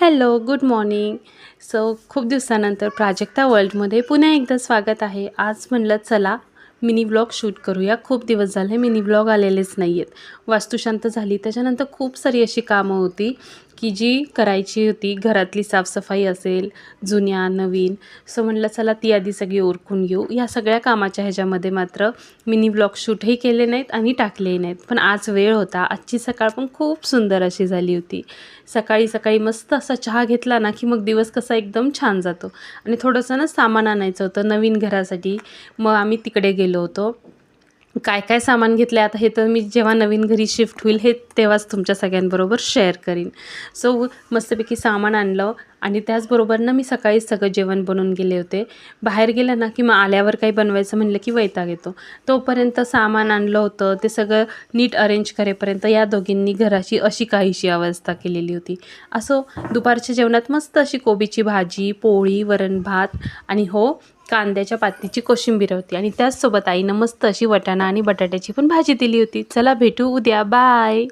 Hello, good morning. खूप दिवसानंतर प्राजक्ता वर्ल्डमध्ये पुन्हा एकदा स्वागत आहे. आज म्हणलं चला मिनी व्लॉग शूट करूया. खूप दिवस झाले मिनी व्लॉग आलेलेच नाही आहेत. वास्तुशांत झाली त्याच्यानंतर खूप सारी अशी कामं होती की जी करायची होती. घरातली साफसफाई असेल, जुन्या नवीन. म्हणलं चला ती आधी सगळी उरकून घेऊ. या सगळ्या कामाच्या ह्याच्यामध्ये मात्र मिनी व्लॉग शूटही केले नाहीत आणि टाकलेही नाहीत. पण आज वेळ होता. आजची सकाळ पण खूप सुंदर अशी झाली होती. सकाळी सकाळी मस्त असा चहा घेतला ना की मग दिवस कसा एकदम छान जातो. आणि थोडंसं ना सामान आणायचं होतं नवीन घरासाठी. मग आम्ही तिकडे गेलो होतो. काय काय सामान घेतलं आता हे तर मी जेव्हा नवीन घरी शिफ्ट होईल हे तेव्हाच तुमच्या सगळ्यांबरोबर शेअर करीन. मस्तपैकी सामान आणलं आणि त्याचबरोबर ना मी सकाळीच सगळं जेवण बनवून गेले होते. बाहेर गेलं ना की मग आल्यावर काही बनवायचं म्हणलं की वैताग येतो. तोपर्यंत सामान आणलं होतं ते सगळं नीट अरेंज करेपर्यंत या दोघींनी घराची अशी काहीशी अवस्था केलेली होती. दुपारच्या जेवणात मस्त अशी कोबीची भाजी, पोळी, वरण भात आणि कांद्याच्या पातीची कोशिंबीर होती आणि त्याचसोबत आईनं मस्त अशी वाटाणा आणि बटाट्याची पण भाजी दिली होती. चला भेटू उद्या. बाय.